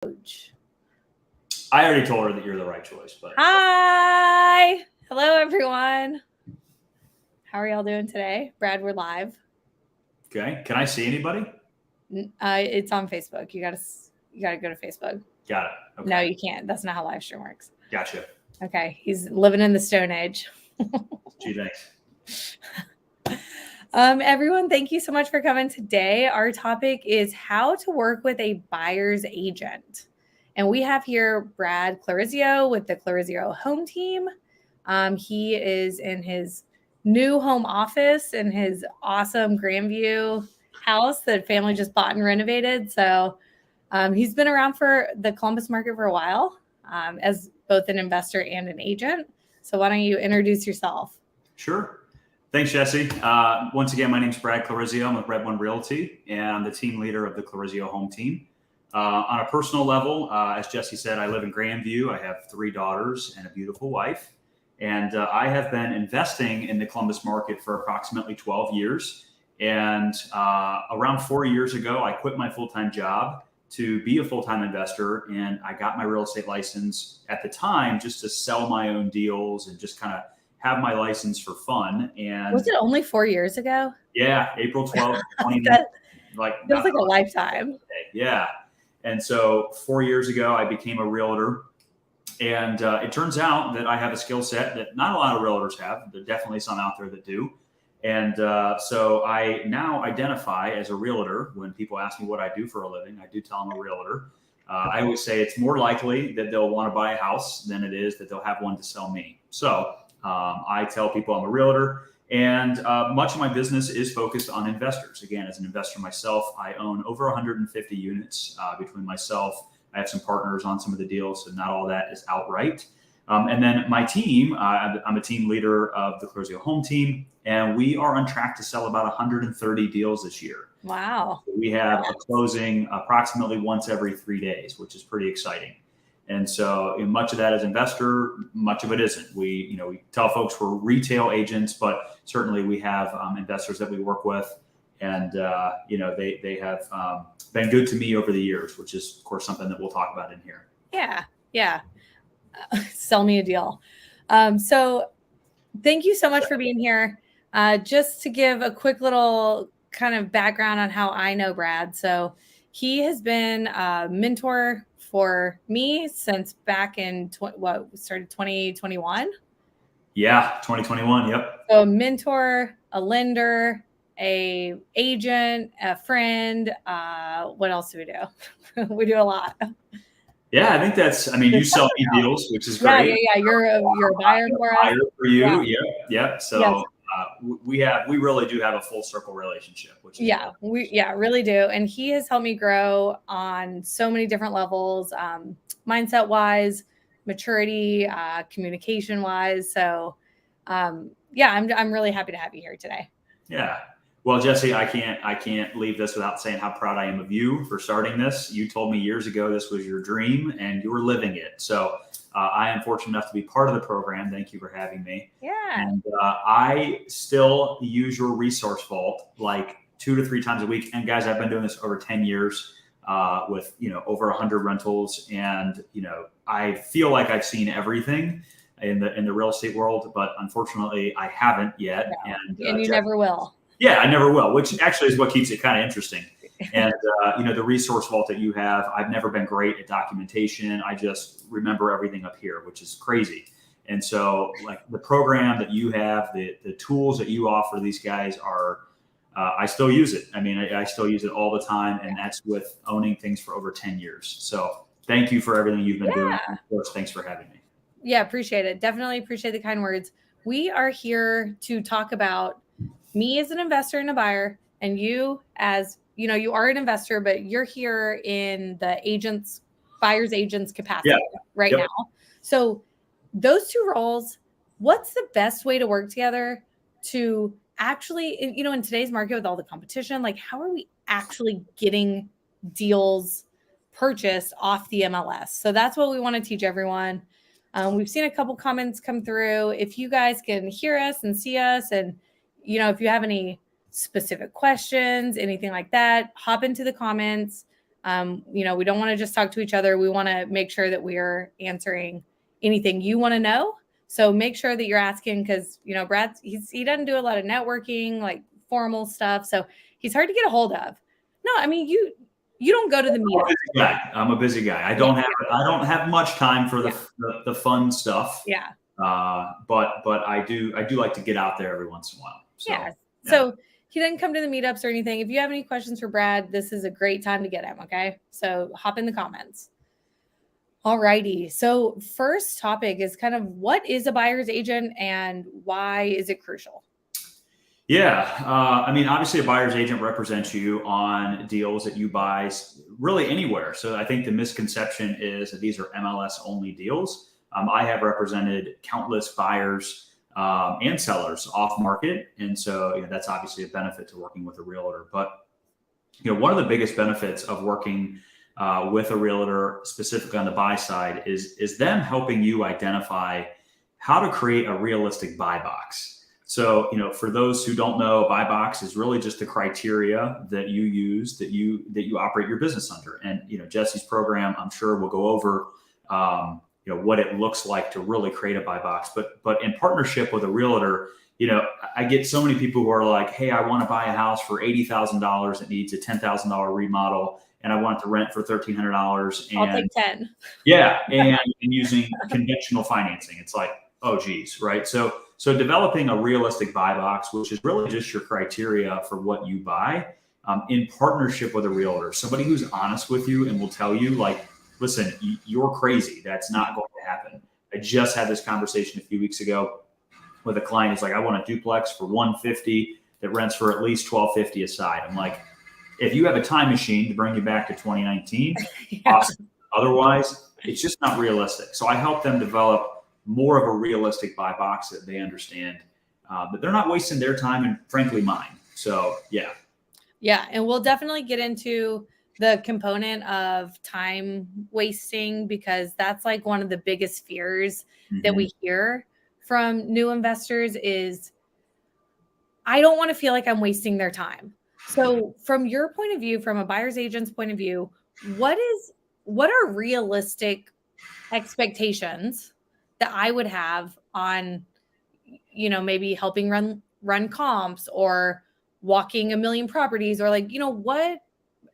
I already told her that you're the right choice. But Hi. Hello, everyone. How are y'all doing today? Brad, we're live. Okay. Can I see anybody? It's on Facebook. You gotta go to Facebook. Got it. Okay. No, you can't. That's not how live stream works. Gotcha. Okay. He's living in the Stone Age. Gee, thanks. Everyone, thank you so much for coming today. Our topic is how to work with a buyer's agent. And we have here Brad Clarizio with the Clarizio home team. He is in his new home office in his awesome Grandview house that family just bought and renovated. So he's been around for the Columbus market for a while as both an investor and an agent. So why don't you introduce yourself? Sure. Thanks, Jesse. Once again, my name's Brad Clarizio. I'm with Red One Realty, and I'm the team leader of the Clarizio home team. On a personal level, as Jesse said, I live in Grandview. I have 3 daughters and a beautiful wife. And I have been investing in the Columbus market for approximately 12 years. And around 4 years ago, I quit my full-time job to be a full-time investor. And I got my real estate license at the time just to sell my own deals and just kind of have my license for fun. And was it only 4 years ago? Yeah, April 12th, 2019. Feels like a lifetime. Yeah. And so 4 years ago, I became a realtor. And it turns out that I have a skill set that not a lot of realtors have. There are definitely some out there that do. And so I now identify as a realtor. When people ask me what I do for a living, I do tell them a realtor. I always say it's more likely that they'll want to buy a house than it is that they'll have one to sell me. So I tell people I'm a realtor. And much of my business is focused on investors. Again, as an investor myself, I own over 150 units between myself. I have some partners on some of the deals, so not all that is outright. And then my team, I'm a team leader of the Clarizio home team, and we are on track to sell about 130 deals this year. Wow. So we have a closing approximately once every 3 days, which is pretty exciting. And so much of that is investor, much of it isn't. We tell folks we're retail agents, but certainly we have investors that we work with. And, they have been good to me over the years, which is, of course, something that we'll talk about in here. Yeah. Sell me a deal. So thank you so much for being here. Just to give a quick little kind of background on how I know Brad. So he has been a mentor for me since back in 2021? Yeah, 2021. Yep. So a mentor, a lender, a agent, a friend. What else do we do? We do a lot. Yeah, I think you sell me deals, which is great. Yeah. You're a buyer for us. For you. Yeah. So yes. We really do have a full circle relationship, which is we really do. And he has helped me grow on so many different levels, mindset wise, maturity, communication wise. So I'm really happy to have you here today. Yeah. Well, Jesse, I can't leave this without saying how proud I am of you for starting this. You told me years ago this was your dream and you were living it. So I am fortunate enough to be part of the program. Thank you for having me. Yeah. And I still use your resource vault like 2 to 3 times a week. And guys, I've been doing this over 10 years with, over 100 rentals. And, I feel like I've seen everything in the real estate world, but unfortunately I haven't yet. No. And you never will. Yeah, I never will, which actually is what keeps it kind of interesting. And, the resource vault that you have, I've never been great at documentation. I just remember everything up here, which is crazy. And so like the program that you have, the tools that you offer these guys are, I still use it. I mean, I still use it all the time. And that's with owning things for over 10 years. So thank you for everything you've been doing. Of course, thanks for having me. Yeah, appreciate it. Definitely appreciate the kind words. We are here to talk about me as an investor and a buyer, and you as, you are an investor, but you're here in the buyer's agent's capacity right now. So those 2 roles, what's the best way to work together to actually, in today's market with all the competition, like how are we actually getting deals purchased off the MLS? So that's what we want to teach everyone. We've seen a couple comments come through. If you guys can hear us and see us, and if you have any specific questions, anything like that, hop into the comments. We don't want to just talk to each other. We want to make sure that we are answering anything you want to know. So make sure that you're asking, because, Brad, he doesn't do a lot of networking, like formal stuff. So he's hard to get a hold of. No, I mean, you don't go to the meetup. I'm a busy guy. I don't have much time for the fun stuff. Yeah. But I do like to get out there every once in a while. So, yeah. So he doesn't come to the meetups or anything. If you have any questions for Brad, this is a great time to get him. Okay. So hop in the comments. All righty. So first topic is kind of, what is a buyer's agent and why is it crucial? Yeah. I mean, obviously a buyer's agent represents you on deals that you buy really anywhere. So I think the misconception is that these are MLS only deals. I have represented countless buyers and sellers off market. And so that's obviously a benefit to working with a realtor. But one of the biggest benefits of working with a realtor, specifically on the buy side, is them helping you identify how to create a realistic buy box. So, for those who don't know, buy box is really just the criteria that you use, that you operate your business under. And, Jesse's program, I'm sure, will go over, what it looks like to really create a buy box. But in partnership with a realtor, I get so many people who are like, hey, I want to buy a house for $80,000 that needs a $10,000 remodel, and I want it to rent for $1,300. I'll take 10. Yeah, and using conventional financing. It's like, oh, geez, right? So developing a realistic buy box, which is really just your criteria for what you buy, in partnership with a realtor, somebody who's honest with you and will tell you, like, listen, you're crazy. That's not going to happen. I just had this conversation a few weeks ago with a client who's like, I want a duplex for $150 that rents for at least $1,250 a side. I'm like, if you have a time machine to bring you back to 2019, awesome. Otherwise, it's just not realistic. So I help them develop more of a realistic buy box that they understand, but they're not wasting their time and frankly mine. So yeah. Yeah. And we'll definitely get into the component of time wasting, because that's like one of the biggest fears that we hear from new investors is, I don't want to feel like I'm wasting their time. So from your point of view, from a buyer's agent's point of view, what are realistic expectations that I would have on, maybe helping run comps or walking a million properties, or like, what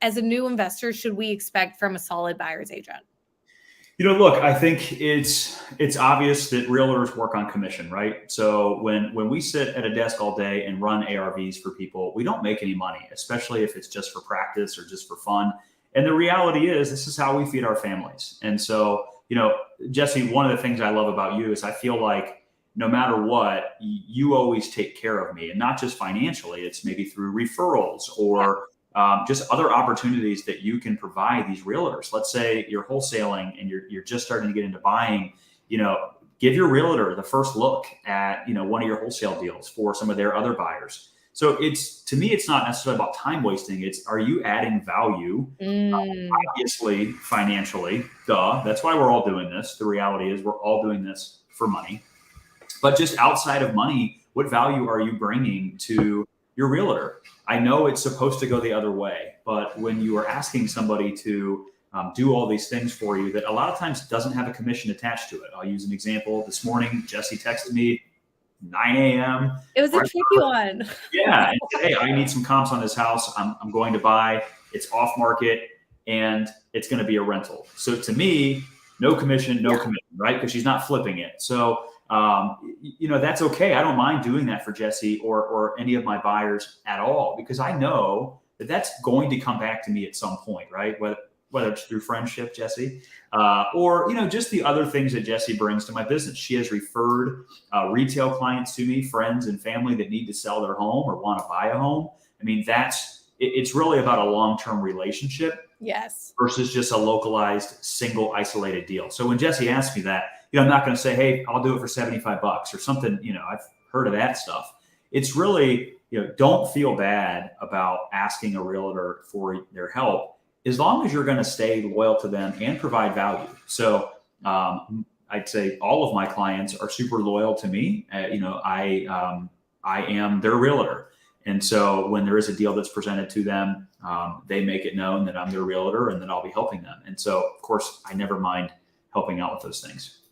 as a new investor should we expect from a solid buyer's agent? Look, I think it's obvious that realtors work on commission, right? So when we sit at a desk all day and run ARVs for people, we don't make any money, especially if it's just for practice or just for fun. And the reality is, this is how we feed our families. And so, Jesse, one of the things I love about you is I feel like no matter what, you always take care of me, and not just financially. It's maybe through referrals or just other opportunities that you can provide these realtors. Let's say you're wholesaling and you're just starting to get into buying, give your realtor the first look at, one of your wholesale deals for some of their other buyers. So to me, it's not necessarily about time wasting. It's, are you adding value? Obviously, financially, duh. That's why we're all doing this. The reality is we're all doing this for money. But just outside of money, what value are you bringing to your realtor? I know it's supposed to go the other way, but when you are asking somebody to do all these things for you that a lot of times doesn't have a commission attached to it. I'll use an example. This morning, Jesse texted me 9 a.m. It was a tricky one. Yeah. And said, hey, I need some comps on this house. I'm going to buy. It's off market and it's going to be a rental. So to me, no commission, no commitment, right? Because she's not flipping it. So, that's okay. I don't mind doing that for Jesse or any of my buyers at all, because I know that that's going to come back to me at some point, right? Whether it's through friendship, Jesse, or, just the other things that Jesse brings to my business. She has referred retail clients to me, friends and family that need to sell their home or want to buy a home. I mean, it's really about a long-term relationship. Yes. Versus just a localized, single, isolated deal. So when Jesse asked me that, I'm not going to say, hey, I'll do it for $75 or something. I've heard of that stuff. It's really, don't feel bad about asking a realtor for their help, as long as you're going to stay loyal to them and provide value. So I'd say all of my clients are super loyal to me. I am their realtor. And so when there is a deal that's presented to them, they make it known that I'm their realtor and that I'll be helping them. And so, of course, I never mind helping out with those things.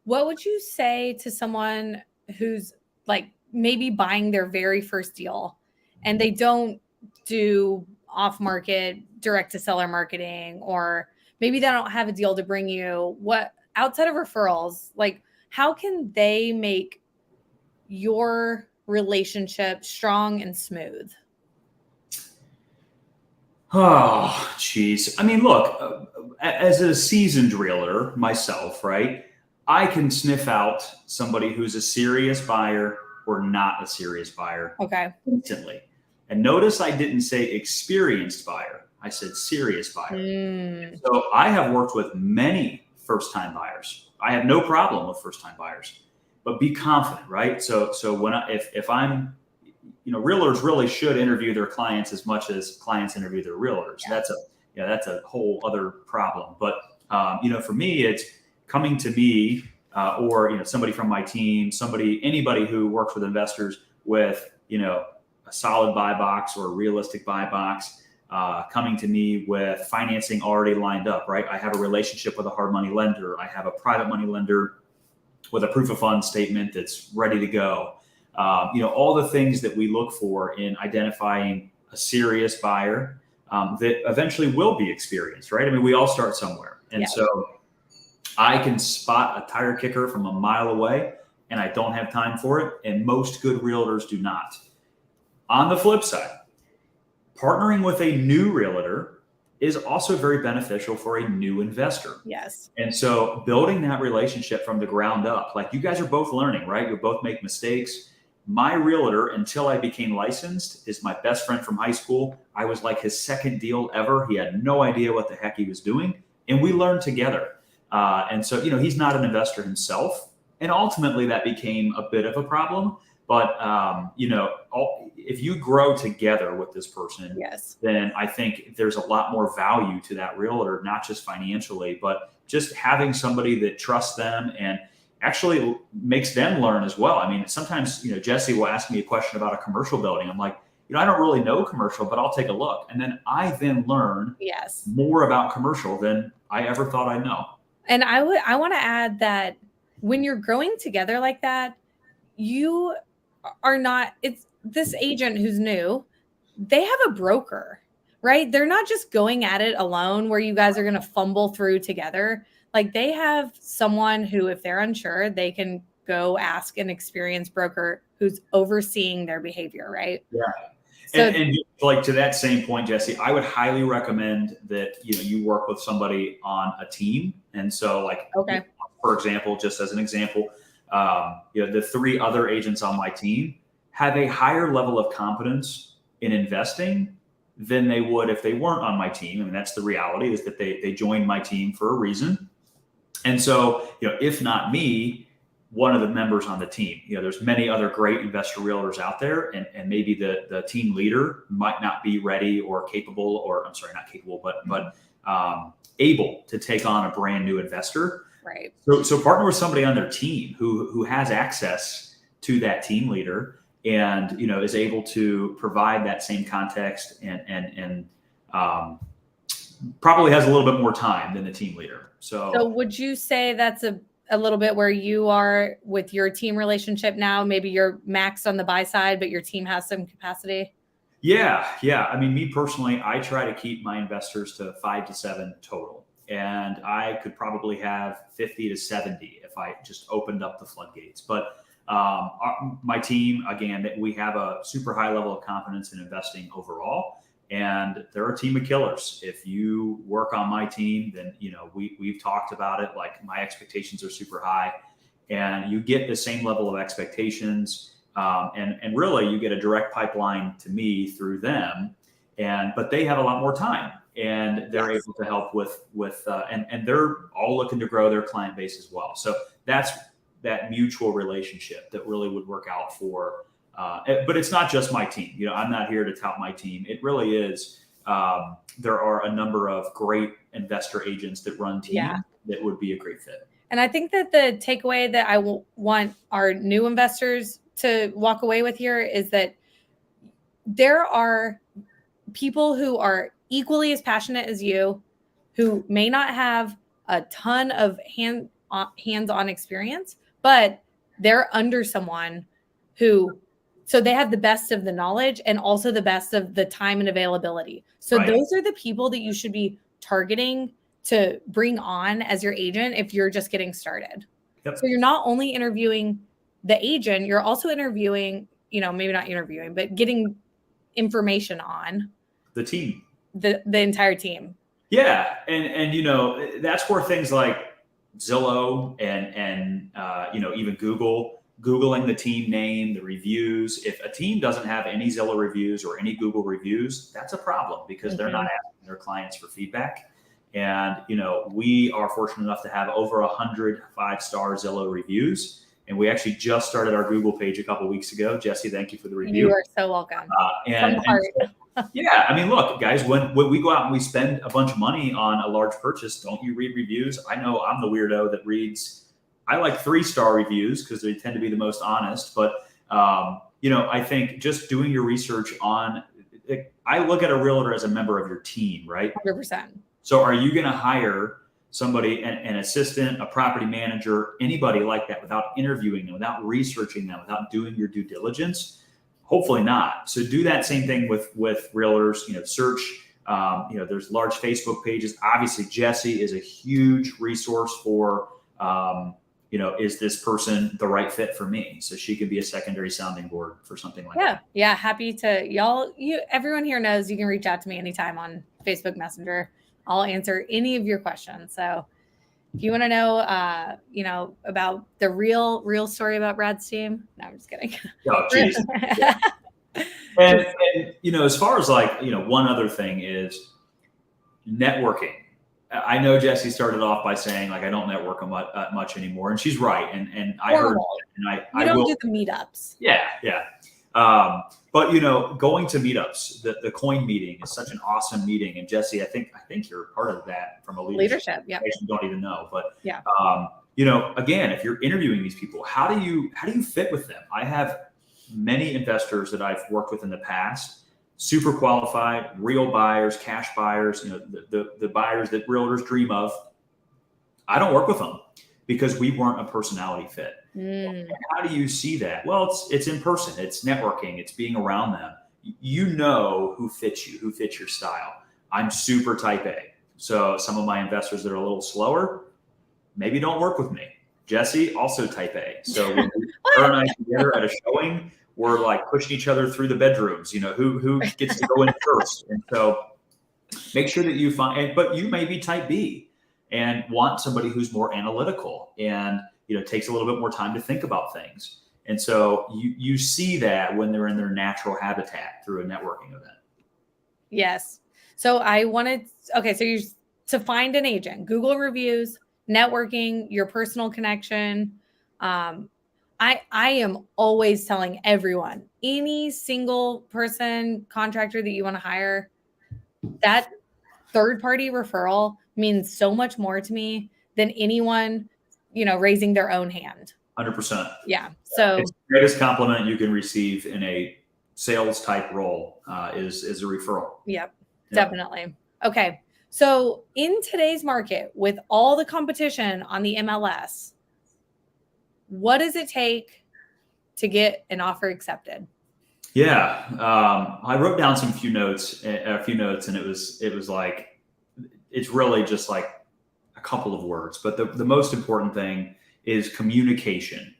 What would you say to someone who's like maybe buying their very first deal and they don't do off market direct to seller marketing, or maybe they don't have a deal to bring you? What, outside of referrals, like how can they make your relationship strong and smooth? Oh, geez. I mean, look, as a seasoned realtor myself, right, I can sniff out somebody who's a serious buyer or not a serious buyer Okay. instantly. And notice I didn't say experienced buyer. I said serious buyer. Mm, So I have worked with many first-time buyers. I have no problem with first-time buyers, but be confident, right? So when if I'm, realtors really should interview their clients as much as clients interview their realtors. yeah. That's a whole other problem. But for me, it's coming to me or somebody from my team, anybody who works with investors with a solid buy box or a realistic buy box. Coming to me with financing already lined up, right? I have a relationship with a hard money lender. I have a private money lender with a proof of funds statement that's ready to go. All the things that we look for in identifying a serious buyer that eventually will be experienced, right? I mean, we all start somewhere. And so I can spot a tire kicker from a mile away and I don't have time for it. And most good realtors do not. On the flip side, partnering with a new realtor is also very beneficial for a new investor. Yes. And so building that relationship from the ground up, like you guys are both learning, right? You both make mistakes. My realtor, until I became licensed, is my best friend from high school. I was like his second deal ever. He had no idea what the heck he was doing. And we learned together. And so, he's not an investor himself. And ultimately that became a bit of a problem. But, if you grow together with this person, Yes. then I think there's a lot more value to that realtor, not just financially, but just having somebody that trusts them and actually makes them learn as well. I mean, sometimes, Jesse will ask me a question about a commercial building. I'm like, I don't really know commercial, but I'll take a look. And then I learn more about commercial than I ever thought I'd know. And I want to add that when you're growing together like that, you are not, it's this agent who's new, they have a broker, right? They're not just going at it alone where you guys are going to fumble through together. Like they have someone who, if they're unsure, they can go ask an experienced broker who's overseeing their behavior, right? Yeah. So, and like to that same point, Jesse, I would highly recommend that you work with somebody on a team. And so, like, okay, for example, just as an example, the three other agents on my team have a higher level of competence in investing than they would if they weren't on my team. I mean, that's the reality, is that they joined my team for a reason. And so, if not me, one of the members on the team, there's many other great investor realtors out there, and maybe the team leader might not be ready or capable, or I'm sorry, not capable, but able to take on a brand new investor. right. So partner with somebody on their team who has access to that team leader and is able to provide that same context and probably has a little bit more time than the team leader. So would you say that's a little bit where you are with your team relationship now? Maybe you're maxed on the buy side, but your team has some capacity? Yeah. I mean, me personally, I try to keep my investors to 5 to 7 total. And I could probably have 50 to 70 if I just opened up the floodgates. But my team, again, we have a super high level of confidence in investing overall. And they're a team of killers. If you work on my team, then, we've talked about it. Like, my expectations are super high and you get the same level of expectations. And really you get a direct pipeline to me through them. But they have a lot more time and they're able to help with and they're all looking to grow their client base as well. So that's that mutual relationship that really would work out for, but it's not just my team. I'm not here to tout my team. It really is. There are a number of great investor agents that run teams that would be a great fit. And I think that the takeaway that I want our new investors to walk away with here is that there are people who are equally as passionate as you, who may not have a ton of hands-on experience, but they're under someone who, so they have the best of the knowledge and also the best of the time and availability. So Right. those are the people that you should be targeting to bring on as your agent if you're just getting started. Yep. So you're not only interviewing the agent, you're also interviewing, maybe not interviewing, but getting information on the team, the entire team. Yeah. And that's where things like Zillow and even Googling the team name, the reviews. If a team doesn't have any Zillow reviews or any Google reviews, that's a problem because they're not asking their clients for feedback. And, we are fortunate enough to have over 100 5-star Zillow reviews. And we actually just started our Google page a couple of weeks ago. Jesse, thank you for the review. You are so welcome. From the heart. Yeah. I mean, look, guys, when we go out and we spend a bunch of money on a large purchase, don't you read reviews? I know I'm the weirdo that reads, I like 3-star reviews because they tend to be the most honest. But, I think just doing your research on, I look at a realtor as a member of your team, right? 100%. So are you going to hire somebody, an assistant, a property manager, anybody like that without interviewing them, without researching them, without doing your due diligence? Hopefully not. So do that same thing with realtors, search, there's large Facebook pages. Obviously, Jesse is a huge resource for, is this person the right fit for me? So she could be a secondary sounding board for something like that. Yeah. Happy to everyone here knows you can reach out to me anytime on Facebook Messenger. I'll answer any of your questions. So if you want to know, about the real story about Brad's team, no, I'm just kidding. Oh, geez. Yeah. And as far as one other thing is networking. I know Jesse started off by saying I don't network much anymore, and she's right. And I heard, and I don't will do the meetups. Yeah. But going to meetups, the coin meeting is such an awesome meeting. And Jesse, I think you're part of that from a leadership. Yeah. You don't even know, but yeah. Again, if you're interviewing these people, how do you fit with them? I have many investors that I've worked with in the past, super qualified, real buyers, cash buyers, the buyers that realtors dream of. I don't work with them because we weren't a personality fit. How do you see that? Well, it's in person, it's networking, it's being around them. Who fits you, who fits your style. I'm super type A. So some of my investors that are a little slower, maybe don't work with me. Jesse, also type A. So when her and I together at a showing, we're pushing each other through the bedrooms, who gets to go in first. And so make sure that you find, but you may be type B and want somebody who's more analytical and takes a little bit more time to think about things. And so you see that when they're in their natural habitat through a networking event. Yes. So to find an agent, Google reviews, networking, your personal connection. I am always telling everyone, any single person, contractor that you want to hire, that third-party referral means so much more to me than anyone, raising their own hand. 100%. Yeah. So it's the greatest compliment you can receive in a sales type role is a referral. Yep, definitely. Okay. So in today's market, with all the competition on the MLS, what does it take to get an offer accepted? Yeah. I wrote down a few notes, and it's really just a couple of words, but the most important thing is communication.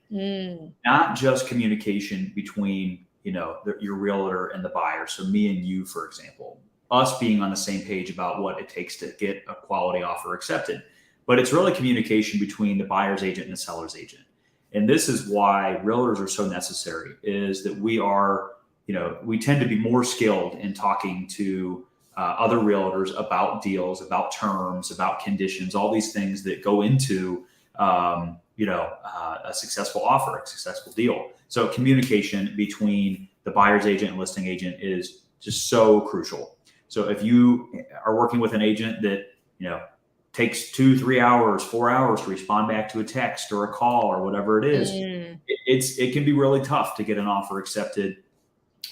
Not just communication between, your realtor and the buyer. So me and you, for example, us being on the same page about what it takes to get a quality offer accepted, but it's really communication between the buyer's agent and the seller's agent. And this is why realtors are so necessary, is that we are, we tend to be more skilled in talking to other realtors about deals, about terms, about conditions, all these things that go into, a successful offer, a successful deal. So communication between the buyer's agent and listing agent is just so crucial. So if you are working with an agent that, takes 2-3 hours, 4 hours to respond back to a text or a call or whatever it is, it can be really tough to get an offer accepted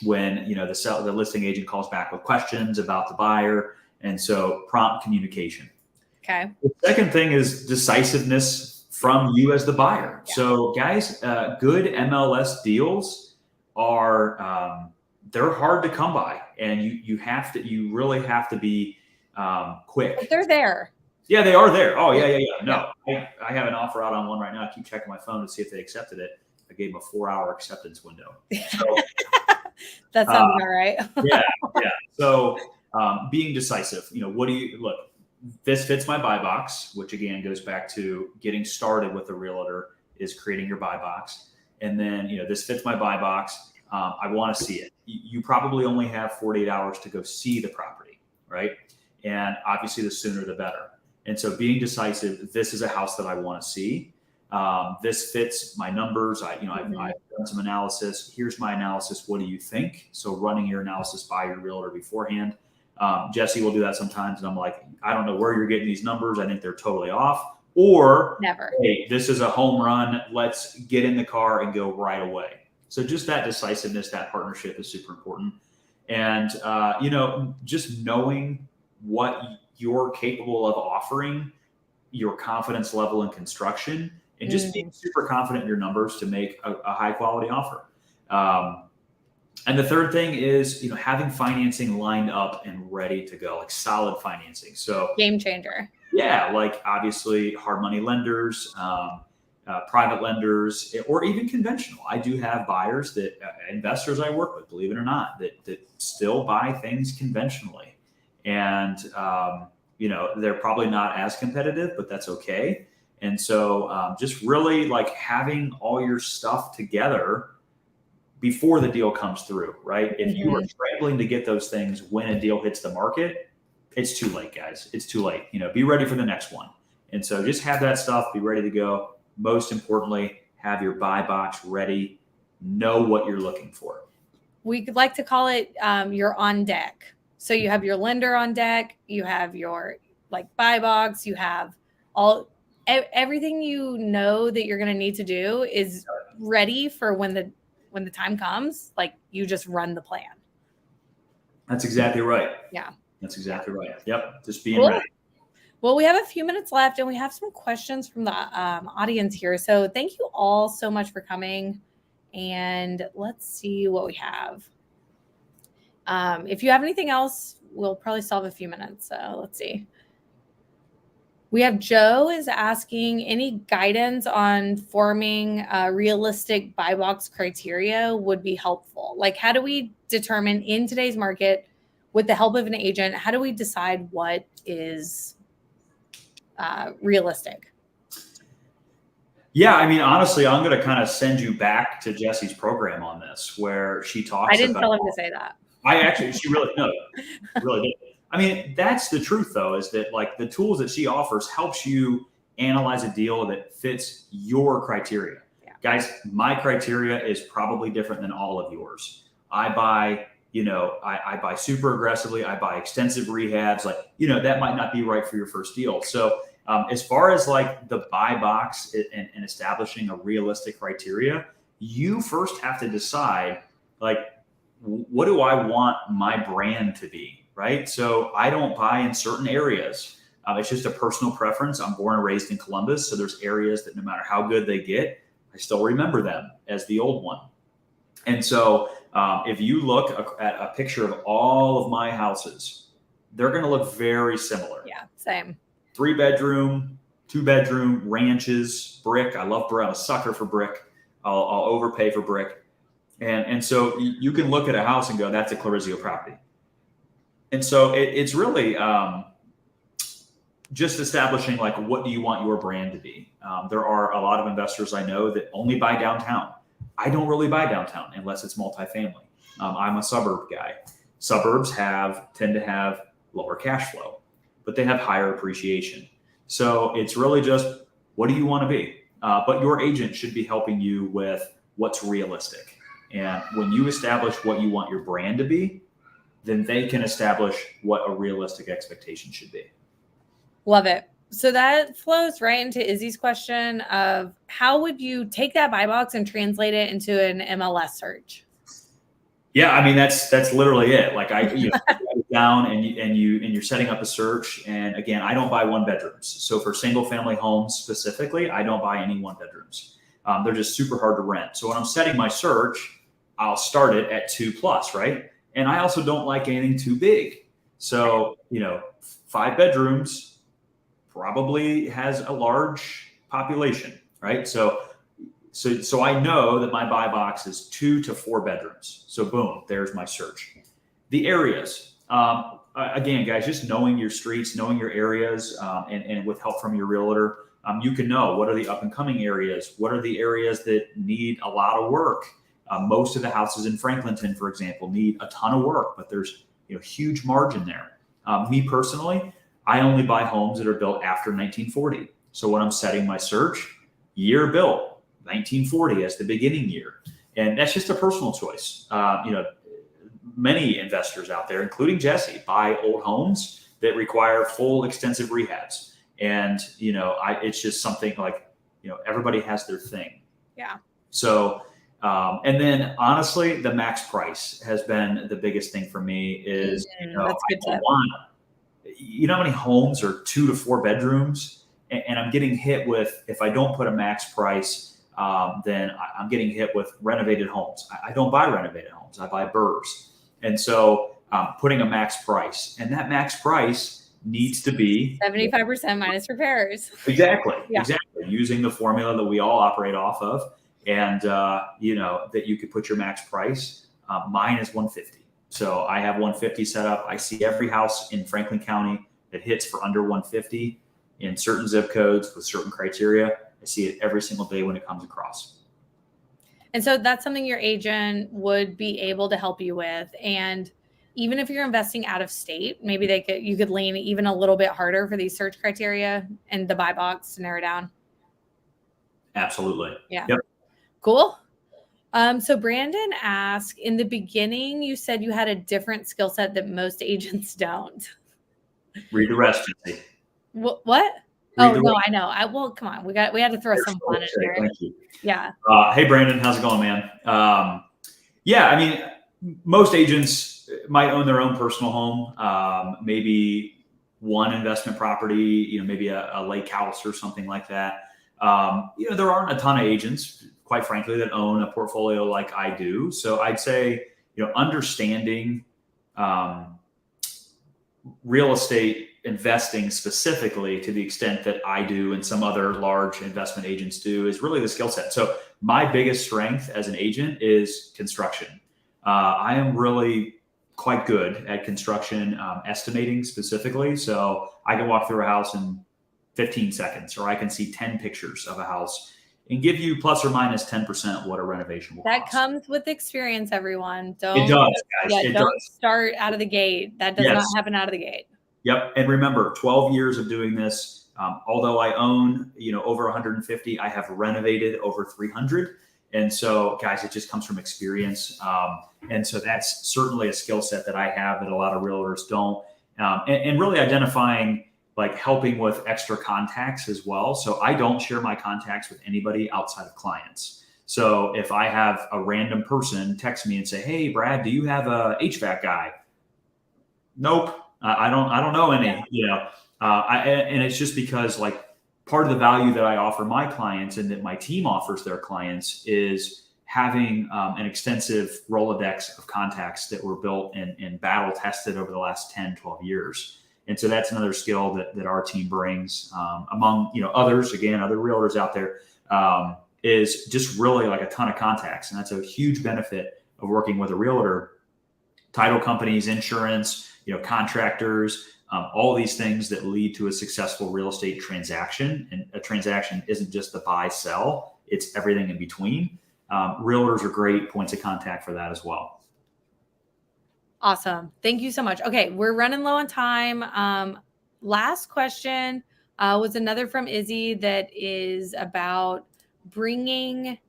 when, the listing agent calls back with questions about the buyer. And so prompt communication. Okay. The second thing is decisiveness from you as the buyer. Yeah. So guys, good MLS deals are, they're hard to come by, and you really have to be quick. But they're there. Yeah, they are there. Oh, yeah. No, I have an offer out on one right now. I keep checking my phone to see if they accepted it. I gave them a 4-hour acceptance window. So, that sounds about right. yeah. So being decisive, what do you look? This fits my buy box, which again goes back to getting started with a realtor is creating your buy box. And then, this fits my buy box. I want to see it. You probably only have 48 hours to go see the property, right? And obviously the sooner the better. And so being decisive, this is a house that I want to see. This fits my numbers. I've done some analysis. Here's my analysis. What do you think? So running your analysis by your realtor beforehand. Jesse will do that sometimes. And I'm like, I don't know where you're getting these numbers. I think they're totally off. Or, never. Hey, this is a home run. Let's get in the car and go right away. So just that decisiveness, that partnership is super important. And, just knowing what you're capable of offering, your confidence level in construction, and just being super confident in your numbers to make a high quality offer. And the third thing is, having financing lined up and ready to go, like solid financing. So game changer. Yeah, like obviously hard money lenders, private lenders, or even conventional. I do have buyers that investors I work with, believe it or not, that still buy things conventionally. And, they're probably not as competitive, but that's okay. And so just really like having all your stuff together before the deal comes through, right? If you are scrambling to get those things when a deal hits the market, it's too late, guys. It's too late. Be ready for the next one. And so just have that stuff, be ready to go. Most importantly, have your buy box ready. Know what you're looking for. We could like to call it you're on deck. So you have your lender on deck, you have your buy box, you have everything that you're going to need to do is ready for when the time comes. Like you just run the plan. That's exactly right. Yeah. That's exactly right. Yep. Just being ready. Well, we have a few minutes left and we have some questions from the audience here. So thank you all so much for coming. And let's see what we have. If you have anything else, we'll probably solve a few minutes. So let's see. We have Joe is asking any guidance on forming a realistic buy box criteria would be helpful. Like how do we determine in today's market with the help of an agent, how do we decide what is realistic? Yeah, I mean, honestly, I'm going to kind of send you back to Jesse's program on this, where she talks about. I didn't tell him to say that. She really did. I mean, that's the truth, though, is that like the tools that she offers helps you analyze a deal that fits your criteria. Yeah. Guys, my criteria is probably different than all of yours. I buy, I buy super aggressively. I buy extensive rehabs. That might not be right for your first deal. So as far as like the buy box and establishing a realistic criteria, you first have to decide, like, what do I want my brand to be, right? So I don't buy in certain areas. It's just a personal preference. I'm born and raised in Columbus. So there's areas that no matter how good they get, I still remember them as the old one. And so if you look at a picture of all of my houses, they're going to look very similar. Yeah, same. 3-bedroom, 2-bedroom, ranches, brick. I love brick. I'm a sucker for brick. I'll overpay for brick. And so you can look at a house and go, that's a Clarizio property. And so it's really just establishing, like, what do you want your brand to be? There are a lot of investors I know that only buy downtown. I don't really buy downtown unless it's multifamily. I'm a suburb guy. Suburbs tend to have lower cash flow, but they have higher appreciation. So it's really just, what do you want to be? But your agent should be helping you with what's realistic. And when you establish what you want your brand to be, then they can establish what a realistic expectation should be. Love it. So that flows right into Izzy's question of how would you take that buy box and translate it into an MLS search? Yeah, I mean that's literally it. Like you write it down and you're setting up a search. And again, I don't buy one bedrooms. So for single family homes specifically, I don't buy any one bedrooms. They're just super hard to rent. So when I'm setting my search, I'll start it at 2+, right? And I also don't like anything too big. So 5 bedrooms probably has a large population, right? So I know that my buy box is 2 to 4 bedrooms. So boom, there's my search. The areas, again, guys, just knowing your streets, knowing your areas, and with help from your realtor, you can know what are the up and coming areas, what are the areas that need a lot of work. Most of the houses in Franklinton, for example, need a ton of work, but there's huge margin there. Me personally, I only buy homes that are built after 1940. So when I'm setting my search, year built, 1940 as the beginning year. And that's just a personal choice. Many investors out there, including Jesse, buy old homes that require full extensive rehabs. And, it's just something like, everybody has their thing. Yeah. So, and then honestly, the max price has been the biggest thing for me is, that's good I want, how many homes are 2 to 4 bedrooms? And I'm getting hit with, if I don't put a max price, then I'm getting hit with renovated homes. I don't buy renovated homes. I buy burrs. And so putting a max price, and that max price needs to be 75% minus repairs. Exactly. Yeah. Exactly. Using the formula that we all operate off of. And, that you could put your max price. Mine is 150. So I have 150 set up. I see every house in Franklin County that hits for under 150 in certain zip codes with certain criteria. I see it every single day when it comes across. And so that's something your agent would be able to help you with. And even if you're investing out of state, maybe you could lean even a little bit harder for these search criteria and the buy box to narrow down. Absolutely. Yeah. Yep. Cool. So Brandon asked, in the beginning, you said you had a different skill set that most agents don't. Read the rest, Jesse. What? Oh, no, I know. Well, come on. We had to throw some fun in there. Thank you. Yeah. Hey, Brandon, how's it going, man? Yeah, I mean, most agents might own their own personal home, maybe one investment property, maybe a lake house or something like that. There aren't a ton of agents, quite frankly, that own a portfolio like I do. So I'd say, understanding real estate investing specifically to the extent that I do and some other large investment agents do is really the skill set. So my biggest strength as an agent is construction. I am really quite good at construction estimating specifically. So I can walk through a house in 15 seconds, or I can see 10 pictures of a house and give you plus or minus 10% what a renovation will cost. That comes with experience, everyone. It does, guys. Yeah, it don't does. Start out of the gate. That does not happen out of the gate. Yep. And remember, 12 years of doing this. Although I own, over 150, I have renovated over 300. And so, guys, it just comes from experience. And so that's certainly a skill set that I have that a lot of realtors don't. And really identifying, like helping with extra contacts as well. So I don't share my contacts with anybody outside of clients. So if I have a random person text me and say, "Hey, Brad, do you have a HVAC guy?" Nope. I don't know any, and it's just because like part of the value that I offer my clients and that my team offers their clients is having an extensive Rolodex of contacts that were built and battle tested over the last 10, 12 years. And so that's another skill that our team brings among, others, again, other realtors out there, is just really like a ton of contacts. And that's a huge benefit of working with a realtor. Title companies, insurance, contractors, all these things that lead to a successful real estate transaction. And a transaction isn't just the buy, sell, it's everything in between. Realtors are great points of contact for that as well. Awesome. Thank you so much. Okay, we're running low on time. Last question was another from Izzy that is about bringing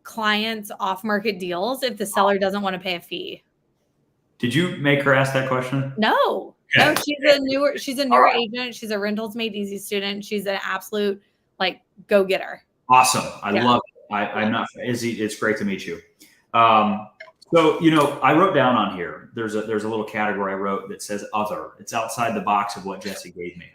clients off-market deals if the seller doesn't want to pay a fee. Did you make her ask that question? No. Okay. No, she's a newer agent. She's a Rentals Made Easy student. She's an absolute go-getter. Awesome. I love it. I'm not Izzy. It's great to meet you. So, I wrote down on here, there's a little category I wrote that says other. It's outside the box of what Jesse gave me.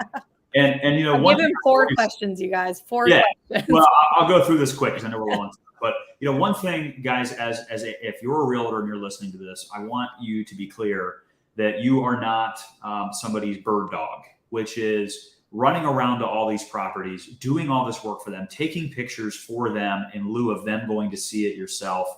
And I'll one give him 4 questions, you guys. 4 yeah, questions. well, I'll go through this quick because I know we're low on time. But one thing, guys, if you're a realtor and you're listening to this, I want you to be clear that you are not somebody's bird dog, which is running around to all these properties, doing all this work for them, taking pictures for them in lieu of them going to see it yourself,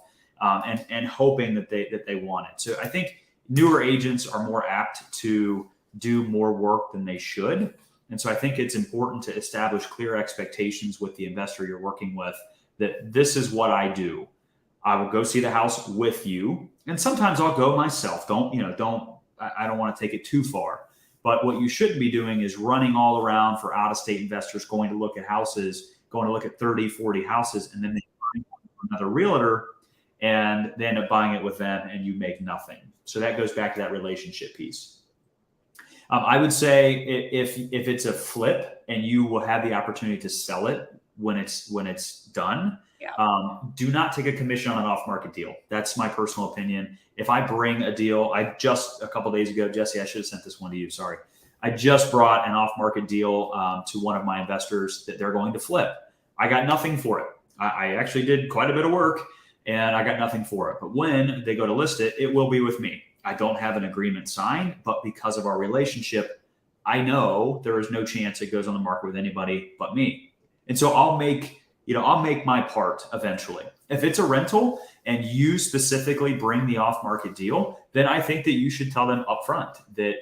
and hoping that they want it. So I think newer agents are more apt to do more work than they should. And so I think it's important to establish clear expectations with the investor you're working with, that this is what I do. I will go see the house with you. And sometimes I'll go myself. I don't want to take it too far. But what you shouldn't be doing is running all around for out-of-state investors, going to look at houses, going to look at 30, 40 houses, and then they find another realtor and they end up buying it with them and you make nothing. So that goes back to that relationship piece. I would say if it's a flip and you will have the opportunity to sell it when it's done, do not take a commission on an off-market deal. That's my personal opinion. If I bring a deal, a couple days ago, Jesse, I should have sent this one to you. Sorry. I just brought an off-market deal to one of my investors that they're going to flip. I got nothing for it. I actually did quite a bit of work and I got nothing for it. But when they go to list it, it will be with me. I don't have an agreement signed, but because of our relationship, I know there is no chance it goes on the market with anybody but me. And so I'll make my part eventually. If it's a rental and you specifically bring the off-market deal, then I think that you should tell them upfront that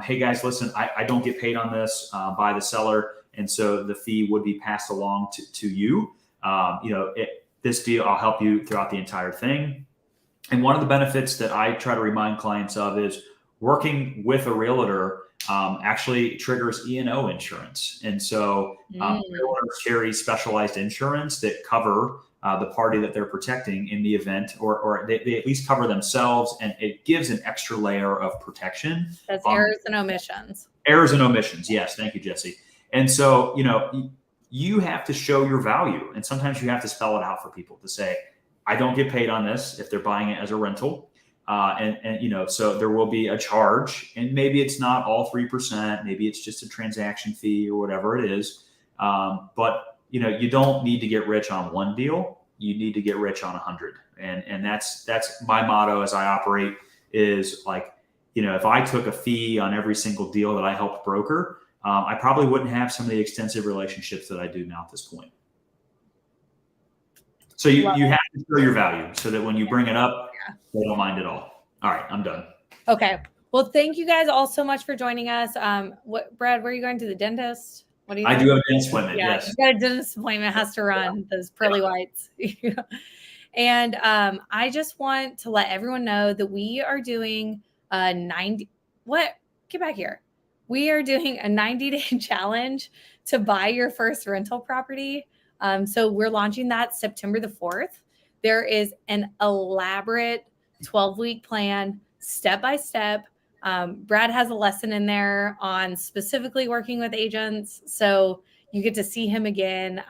hey guys, listen, I don't get paid on this by the seller. And so the fee would be passed along to you. This deal, I'll help you throughout the entire thing. And one of the benefits that I try to remind clients of is working with a realtor actually triggers E&O insurance. And so realtors carry specialized insurance that cover the party that they're protecting in the event, or they at least cover themselves, and it gives an extra layer of protection. That's errors and omissions. Errors and omissions. Yes. Thank you, Jesse. And so, you have to show your value. And sometimes you have to spell it out for people to say, I don't get paid on this if they're buying it as a rental. So there will be a charge, and maybe it's not all 3%, maybe it's just a transaction fee or whatever it is. But you don't need to get rich on one deal. You need to get rich on 100. And that's my motto as I operate is if I took a fee on every single deal that I helped broker, I probably wouldn't have some of the extensive relationships that I do now at this point. So you have to show your value so that when you bring it up, they don't mind at all. All right, I'm done. Okay. Well, thank you guys all so much for joining us. Brad, where are you going to the dentist? What do you? I do have a dentist appointment. Yeah, Yes. you got a dentist appointment. Has to run those pearly whites. And I just want to let everyone know that we are doing a 90. What? Get back here. We are doing a 90-day challenge to buy your first rental property. So we're launching that September the 4th. There is an elaborate 12-week plan, step by step. Brad has a lesson in there on specifically working with agents. So you get to see him again.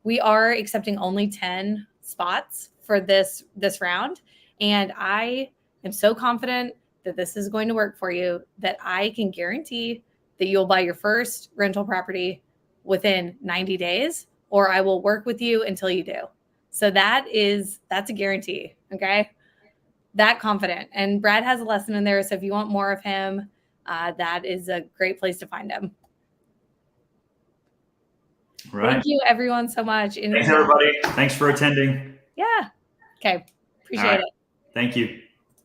We are accepting only 10 spots for this round. And I am so confident that this is going to work for you that I can guarantee that you'll buy your first rental property within 90 days, or I will work with you until you do. So that's a guarantee. Okay. That confident. And Brad has a lesson in there. So if you want more of him, that is a great place to find him. Right. Thank you everyone so much. Thanks everybody. Thanks for attending. Yeah. Okay. Appreciate it. Thank you.